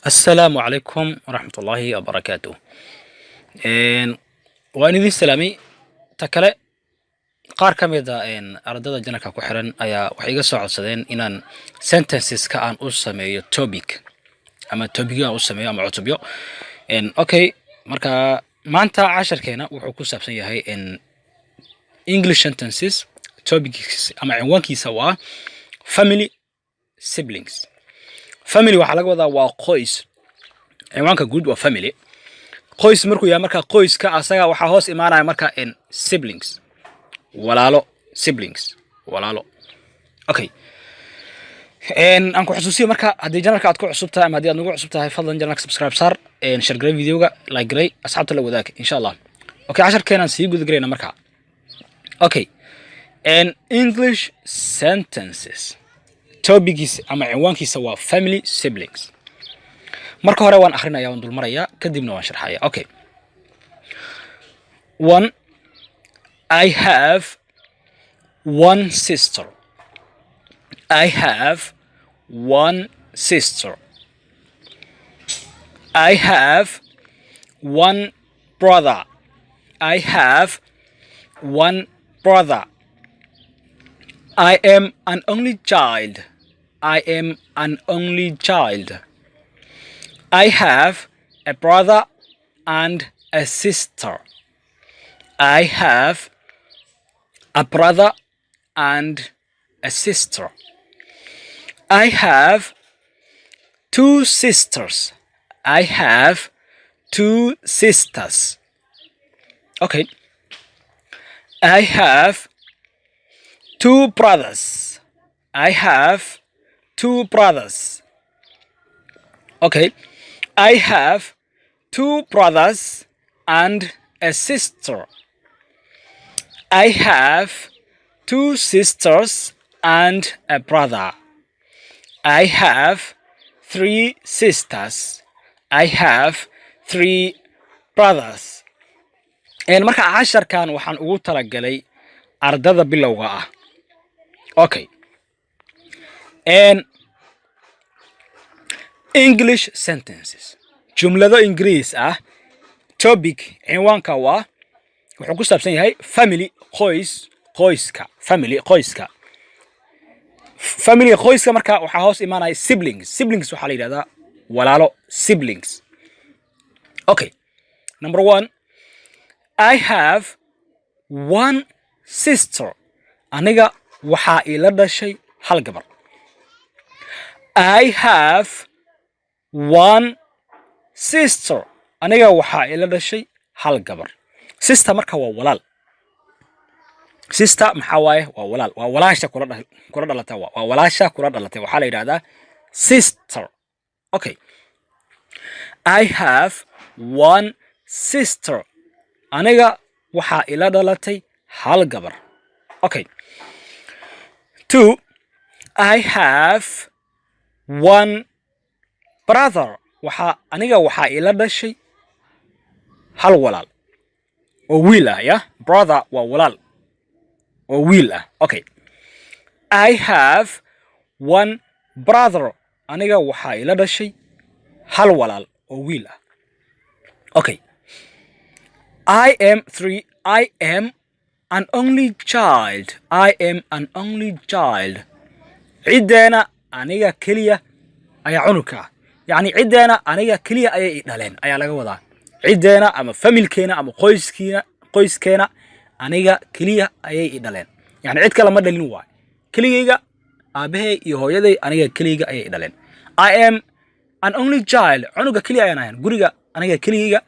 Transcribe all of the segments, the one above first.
السلام عليكم ورحمة الله وبركاته. وأنا ذي السلامي تكلا qaar ka mid ah ardada janalka ku xiran ayaa waxay iga soo codsadeen inaan sentences ka aan u sameeyo topic ama topicyo aan u sameeyo ama cutubyo. Okay, marka maanta casharkeena wuxuu ku saabsan yahay English sentences. Topics ama cinwaankiisa waa family siblings. Family waxaa laga wadaa waa qoys. Cinwaanka guud waa family. Qoys markuu yahay marka qoyska asaga waxaa hoos imaanaya marka siblings. walaalo siblings walaalo. Okay, aan ku xusuusiyo marka haddii janalka aad ku cusub tahay ama haddii aad nagu cusub tahay fadlan janalka subscribe saar, share garay videoga, like garay, asxaabta la wadaag insha Allah. Okay, casharkeenan sii guda galayna marka. Okay, English sentences topics ama cinwaankiisa waa family siblings. Marka hore waan akhrinayaa, waan dul marayaa, kadibna waan sharxayaa. Okay, one, I have one sister. I have one sister. I have one brother. I have one brother. I am an only child. I am an only child. I have a brother and a sister. I have a brother and a sister. I have two sisters. I have two sisters. Okay. I have two brothers. I have two brothers. Okay. I have two brothers and a sister. I have two sisters and a brother. I have three sisters. I have three brothers. Marka casharkan waxaan ugu talagalay ardada bilowga ah. Okay. English sentences. Jumlado Ingiriis ah. Topic cinwaanka waa wuxuu ku saabsan yahay family qoyska family qoyska. Family qoyska marka waxaa hoos imaanaya siblings. Siblings waxaa la yiraahdaa walaalo siblings. Okay. Number 1, I have one sister. Aniga waxaa ila dhashay hal gabar. I have one sister. Aniga waxaa ila dhashay hal gabar. Sister marka waa walaal. Sister maxaa waaye waa walaal. Waa walaasha kula dhalatay. Waa walaasha kula dhalatay. Waxaa la yiraahdaa sister. Okay. I have one sister. Aniga waxaa ila dhalatay hal gabar. Okay. 2, I have one brother. Aniga waxaa ila dhashay hal walaal. oo wiil ah, yeah? Brother waa walaal oo wiil ah. Okay. I have one brother. Aniga waxaa ila dhashay hal walaal oo wiil ah. Okay. I am an only child. I am an only child. Cideena aniga kaliya ayaa cunugka ah. Yani cideena aniga kaliya ayay dhaleen ayaa laga wadaa. cideena ama familkeena ama qoyskeena aniga kaliya ayay dhaleen. Yani cid kale ma dhalin waay. Kaligayga aabahay iyo hooyaday aniga kaliya ayay dhaleen. I am an only child. Cunuga kaliya ayaan ahay. Guriga aniga kaliya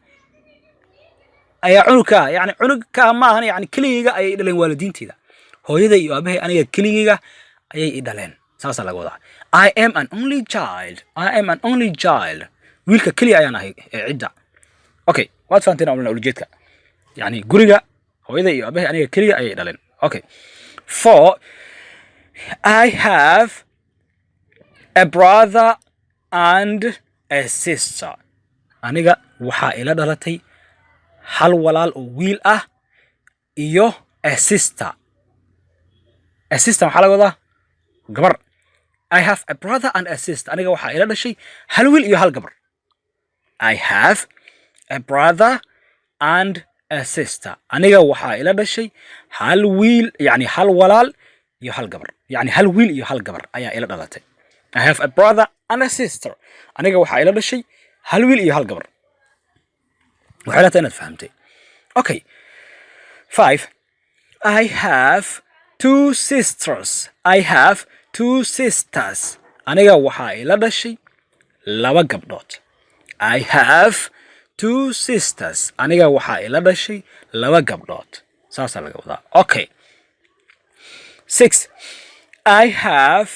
ayaa cunugka. Yani cunugka ma ahan, yani kaliya ayay dhaleen waalidiinteeda. Hooyaday iyo aabahay aniga kaliya ayay dhaleen. Saas laga wadaa. I am an only child. I am an only child. Wiilka kaliya ayaan ahay cidda. Okay, waad fahanteen awalna ujeedka. Yani guriga hooyada iyo aabahay aniga kaliya ayay dhaleen. Okay. 4, I have a brother and a sister. Aniga waxaa ila dhalatay hal walaal oo wiil ah iyo a sister. A sister maxaa laga wadaa? Gabar. I have a brother and a sister. Aniga waxaa ila dhashay hal wiil iyo hal gabar. I have a brother and a sister. Aniga waxaa ila dhashay hal wiil, yani hal walaal iyo hal gabar. Yani hal wiil iyo hal gabar ayaa ila dhalatay. I have a brother and a sister. Aniga waxaa ila dhashay hal wiil iyo hal gabar. Waxay la tahay inaad fahamtay. Okay. 5. I have two sisters. I have two sisters. Aniga waxaa ila dhashay laba gabdhood. I have two sisters. Aniga waxaa ila dhashay laba gabdhood. Saasaa laga wadaa. Okay. 6. I have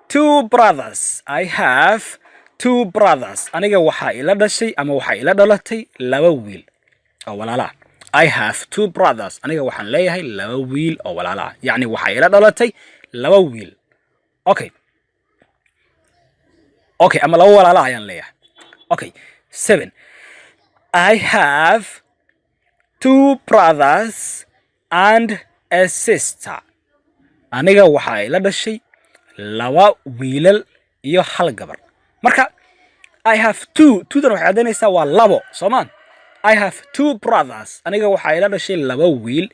two brothers. I have two brothers. Aniga waxaa ila dhashay ama waxaa ila dhalatay laba wiil oo walaala ah. I have two brothers. Aniga waxaan leeyahay laba wiil oo walaala ah. Yacni waxaa ila dhalatay laba wiil. Okay. Okay, ama laba walaala ah ayaan leeyahay. Okay. 7. I have two brothers and a sister. Aniga waxaa ila dhashay laba wiilal iyo hal gabar. Marka I have two dan waxay caddaynaysaa waa labo Soomaan. I have two brothers. Aniga waxaa ila dhashay laba wiil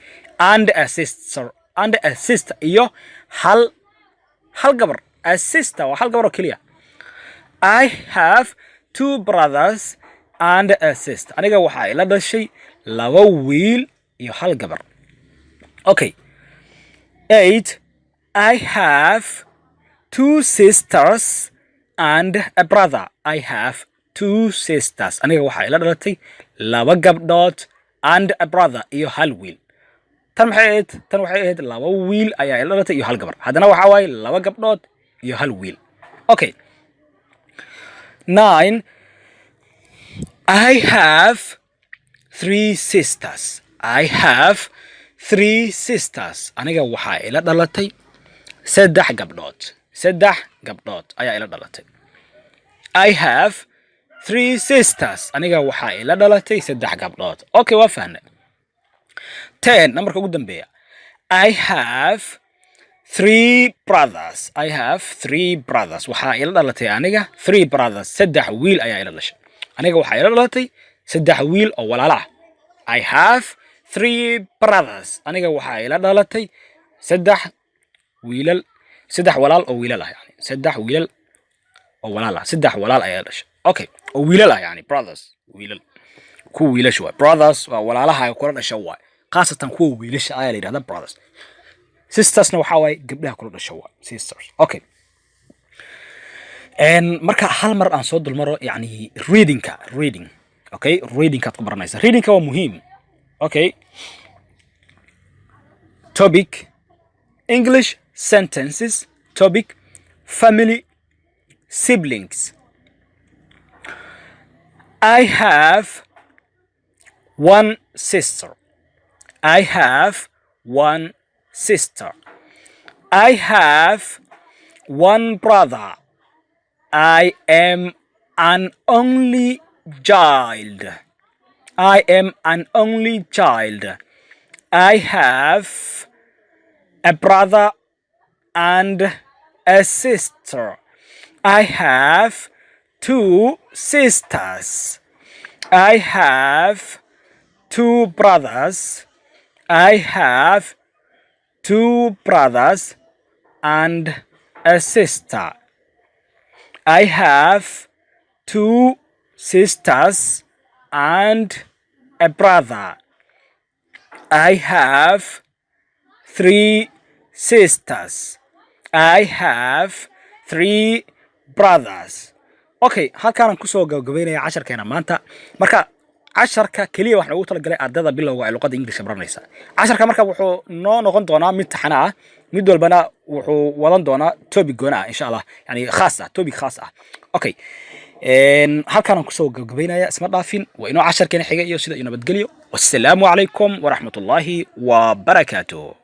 and a sister iyo hal gabar. A sister waa hal gabar oo keliya. I have two brothers and a sister. Aniga waxaa ila dhashay laba wiil iyo hal gabar. Okay. 8. I have two sisters and a brother. I have two sisters. Aniga waxaa ila dhalatay laba gabdhood and a brother iyo hal wiil. Tan waxay ahayd laba wiil ayaa ila dhalatay iyo hal gabar. Haddana waxaa waaye laba gabdhood iyo hal wiil. Okay. 9. I have three sisters. I have three sisters. Aniga waxaa ila dhalatay saddex gabdhood. Saddex gabdhood ayaa ila dhalatay. I have three sisters. Aniga waxaa ila dhalatay saddex gabdhood. Okay, waa fahnay. 10. Nambarka ugu dambeeya. I have three brothers. I have three brothers. Waxaa ila dhalatay aniga three brothers. Saddex wiil ayaa ila dhashay. Aniga waxaa ila dhalatay saddex wiil oo walaala ah. I have three brothers. Aniga waxaa ila dhalatay saddex walaal oo wiilal ah yani. Saddex wiilal oo walaal ah. Saddex walaal ayaa dhashay. Okay. Oo wiilal ah yani brothers. Wiilal. Kuwa wiilasha waa brothers waa walaalaha ay kula dhashay waa. Qaasatan kuwa wiilasha ayaa la yiraahdaa brothers. Sistersna waxaa waaye gabdhaha kula dhashay waa. Sisters. Okay. Marka hal mar aan soo dulmaro yani reading. Okay? Reading kaad ku baranaysaa. Reading waa muhiim. Okay. Topic English sentences. Topic family siblings. I have one sister. I have one sister. I have one brother. I am an only child. I am an only child. I have a brother and a sister. I have two sisters. I have two brothers. I have two brothers and a sister. I have two sisters and a brother. I have three sisters. I have three brothers. Okay, halkaan aan kusoo gabagabeynaya casharkeena maanta. Marka casharka kaliya waxaan ugu talagalay ardayda bilowga ee luqadda Ingiriiska baranaysa. Casharka marka wuxuu noo noqon doonaa mid taxana ah, mid walbana wuxuu wadan doonaa topic goona ah insha Allah, yani khaas ah, topic khaas ah. Okay. halkaan aan kusoo gabagabeynaya isma dhaafin waa inoo casharkeena xiga iyo sida iyo nabadgelyo. Wassalaamu calaykum waraxmatullaahi wa barakaatuh.